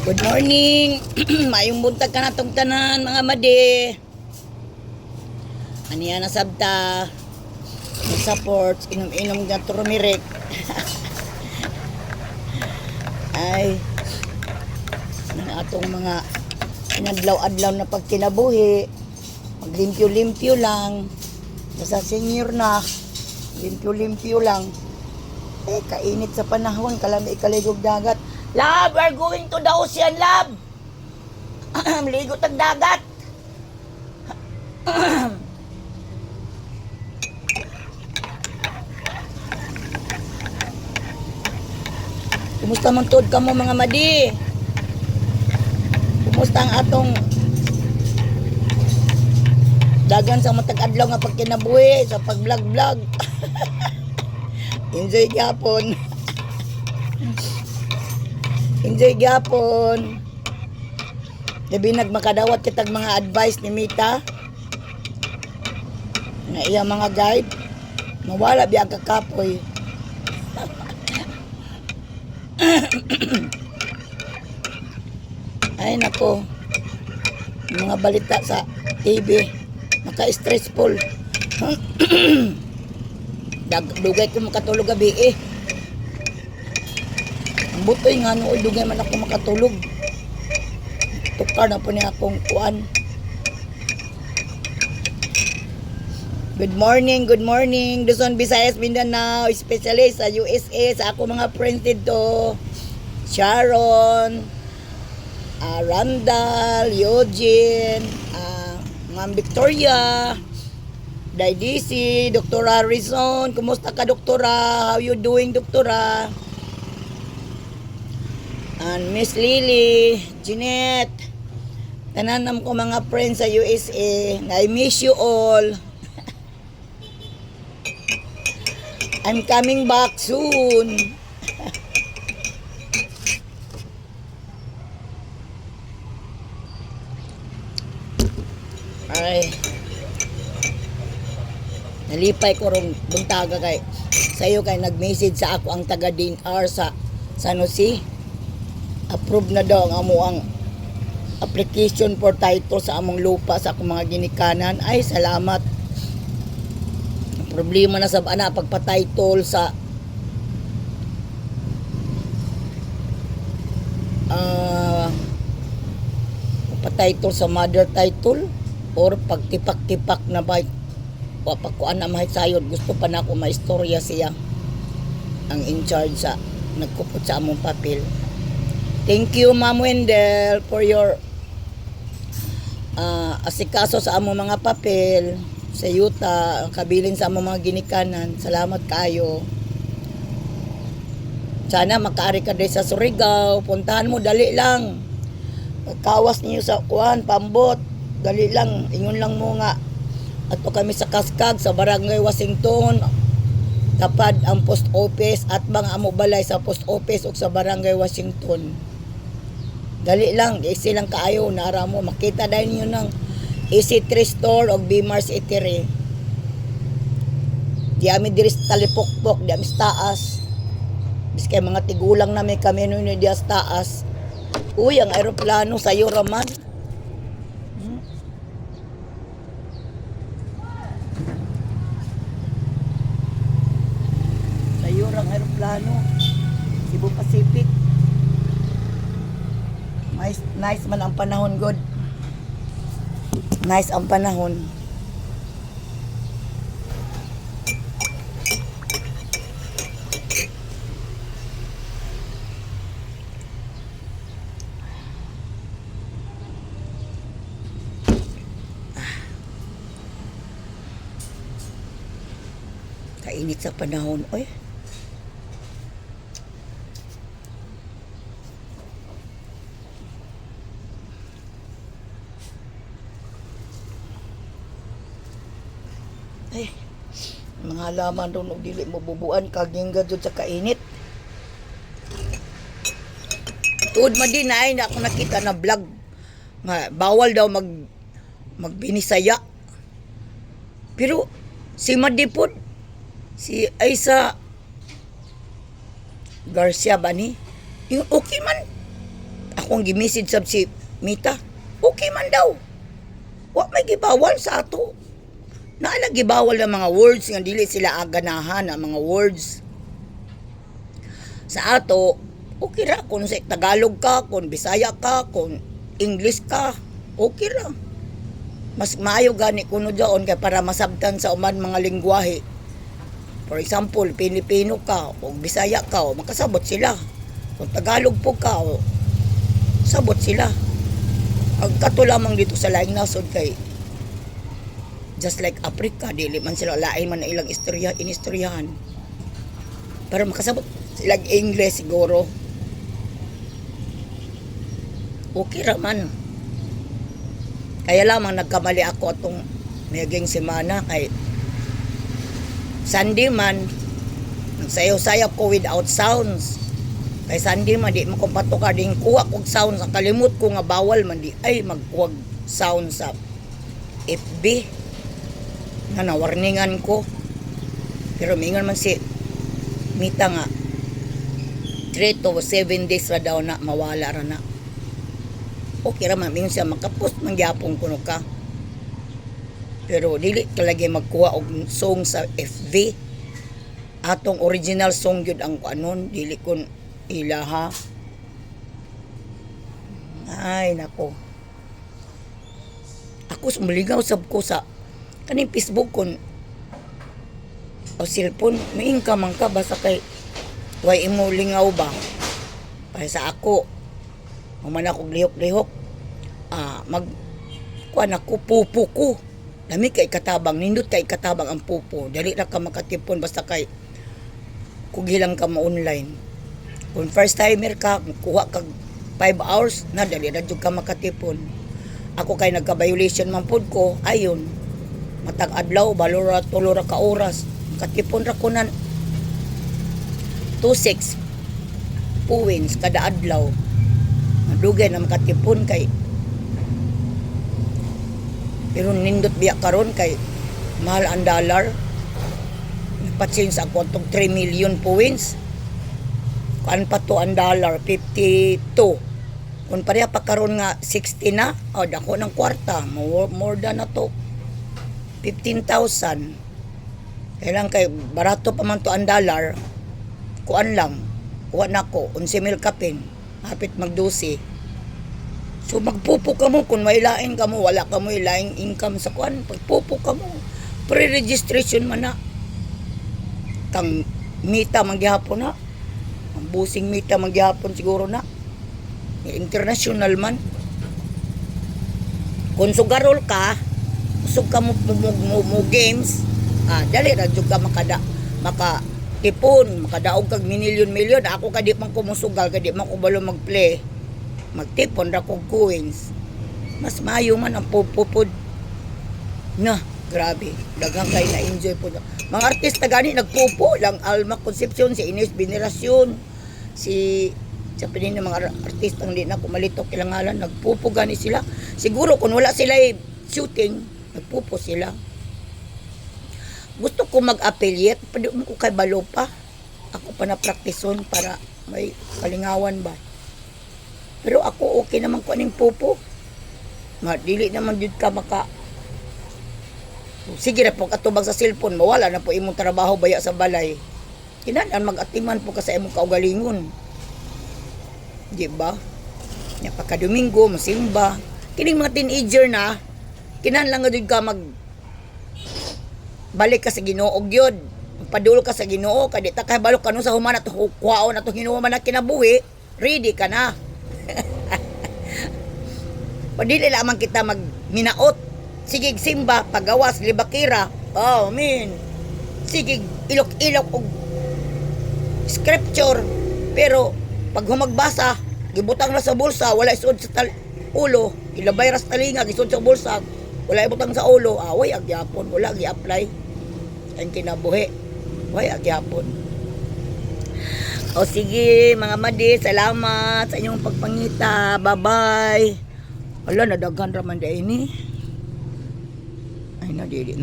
Good morning. Mayong buntag ka na tong tanan mga madi. Aniya na sabta. Support inom-inom nga turmeric. Ay ang atong mga inadlaw-adlaw na pagkinabuhi. Maglimpyo-limpyo lang. Basta senior na. Limpyo-limpyo lang. Kainit sa panahon. Kalami ikaligog dagat. Love, we're going to the ocean, love. Ligo tag dagat. Kumusta man tuod ka mo mga madi? Kumusta ang atong dagan sa matag adlaw nga pagkinabuhi sa pag-vlog-vlog? Enjoy gyapon. Enjoy gyapon. Labi nagmakadawat kitag mga advice ni Mita nga iya mga guide mawala biya ka kapoy. Ay nako, mga balita sa TV naka-stressful. Dugay ko makatulog gabi eh. Ang butoy nga noon, dugay man ako makatulog. Tukar na po niya akong kuan. Good morning, good morning. Luzon, Visayas, Mindanao, especially sa USA, sa ako mga friends dito. Sharon, Randall, Eugene, Ma'am Victoria, DC, Dr. Harrison. Kumusta ka, Doktora? How you doing, Doktora? And Miss Lily, Jeanette, tananam ko mga friends sa USA. I miss you all. I'm coming back soon. Ay. Nalipay ko ron buntaga kay sayo kay nag-message sa ako ang taga DNR sa San Jose. Approve na daw ang amuang application for title sa among lupa sa akong mga ginikanan. Ay, salamat. Problema na sa ana pagpa-title sa pagpa-title sa mother title or pagtipak-tipak na ba pagkuan na mahit sayod. Gusto pa na ako maistorya siya ang in charge sa nagkupot sa among papel. Thank you, Ma'am Wendell, for your asikaso sa among mga papel sa yuta, kabilin sa among mga ginikanan. Salamat kayo. Sana makaari ka din sa Surigao. Puntahan mo, dali lang. Kawas niyo sa kuan, pambot. Dali lang, ingon lang mo nga. Ato kami sa Kaskag, sa Barangay Washington. Tapad ang post office at mga amo balay sa post office o sa Barangay Washington. Dali lang, easy lang kaayo, nara mo. Makita dahil nyo ng EC3 store o B-Mars Eatery. Di amin diri sa talipokpok, di amin sa taas. Biskay mga tigulang namin kami nun di sa taas. Uy, ang aeroplano sa'yo raman. Sa'yo ang aeroplano. Cebu Pacific. Nice man ang panahon, God. Nice ang panahon. Kainit sa panahon. Oy. Ay, mga halaman doon og dili mo bubuan kagingga jud sa kainit. Tuod man din ay na ako nakita na vlog nga bawal daw magbinisaya. Pero si Madipod si Aisa Garcia ba ni? Yung okay man. Ako akong gi-message sab si Mita. Okay man daw. Wa may gibawal sa ato. Naala gibawal ng mga words nga dili sila aganahan ang mga words. Sa ato, okay ra kung sa Tagalog ka, kung Bisaya ka, kung English ka, okay ra. Mas maayo gani kuno daon kay para masabtan sa uman mga lingwahe. For example, Pilipino ka o Bisaya ka o makasabot sila. Kung Tagalog po ka o sabot sila. Ang kato lamang dito sa laing nasod kay just like Africa, dili man sila lain man na ilang inistoryahan. Pero makasabot sila English siguro. Okay ra man. Kaya lamang nagkamali ako atong mayaging semana kay Sunday man nagsayaw-sayaw ko without sounds. Kay Sunday man di mo kung pato ka ding kuha kog sounds. Ang kalimot ko nga bawal man di ay magkuha sounds sa FB. Na nawarningan ko. Pero mingon man si Mita nga 3 to 7 days ra daw na mawala ra na. Okay ra man mingon siya makapost man gyapon kuno ka. Pero dili talaga magkuha og song sa FB. Atong original song gyud ang anon dili kun ilaha. Ay nako. Ako sumligaw sab ko sa kaning Facebook kon o cellphone, maingka man ka basta kay way imo lingaw ba. Kaya sa ako, man ako lihok-lihok, mag kuan ako pupo ko. Lami kay katabang, nindot kay katabang ang pupo. Dali ra ka makatipon basta kay kugilang ka ma-online. Kung first timer ka, kuha kag 5 hours, na dali ra jud ka makatipon. Ako kay nagka-violation man pud ko, ayon. Matag adlaw balura tulo ra ka oras katipon ra kunan 26 puwins kada adlaw dugay na makatipon kay pero nindot biya karon kay mahal ang dollar ipatsin sa ako tong 3 million puwins kan pa to ang dollar 52 kung pareha pa karon nga 60 na dako ng kwarta more than na to 15,000. Kailang kay barato pa man to ang dollar. Kuan lang. Kuha na ko 11,000 kapin. Hapit mag-12. So magpupo ka mo kung may lain ka mo, wala ka mo ilaing income sa kuan, pagpupo ka mo. Pre-registration man na. Kang Mita manggihapon na. Ang busing Mita manggihapon siguro na. International man. Kung sugarol ka, usog ka mo games, dali ra jud ka makatipon, makadaog kag milyon. Ako kadi man ko musugal, kadi man ko balo magplay. Magtipon ra kog coins. Mas maayo man ang pupupod. Na, grabe. Daghang kay na enjoy po. Mga artista gani nagpupo lang Alma Concepcion, si Ines Veneracion, si sa pinin ng mga artistang di na kumalitok ilang ngalan, nagpupo gani sila. Siguro kung wala sila shooting, nagpupo sila. Gusto ko mag-affiliate, pwede mo ko kay balo pa. Ako pa na-praktison para may kalingawan ba. Pero ako okay naman ko aning pupo. Dili naman jud ka maka. Sige na po katubag sa cellphone, mawala na po imong trabaho baya sa balay. Kinahanglan mag-atiman po ka sa imong kaugalingon. Di ba? Nya pagka-Domingo, masimba. Kining mga teenager na, kinahanglan nga jud ka balik ka sa Ginoo gyud. Padulo ka sa Ginoo, kadi ta kay balok kanu sa human at kuhaon ato Ginoo man na kinabuhi, ready ka na. Padili lamang kita magminaot. Sige simba, pagawas, libakira. Oh, min. Sige ilok-ilok og scripture. Pero pag humagbasa, gibutang na sa bulsa, wala isod sa ulo, ilabay ra sa talinga, isod sa bulsa, wala ibutang sa ulo, way agyapon, wala gi-apply. Ang kinabuhi, way agyapon. O sige, mga madi, salamat sa inyong pagpangita. Bye-bye. Ala, nadaghan raman da ini. Ay, nadili na.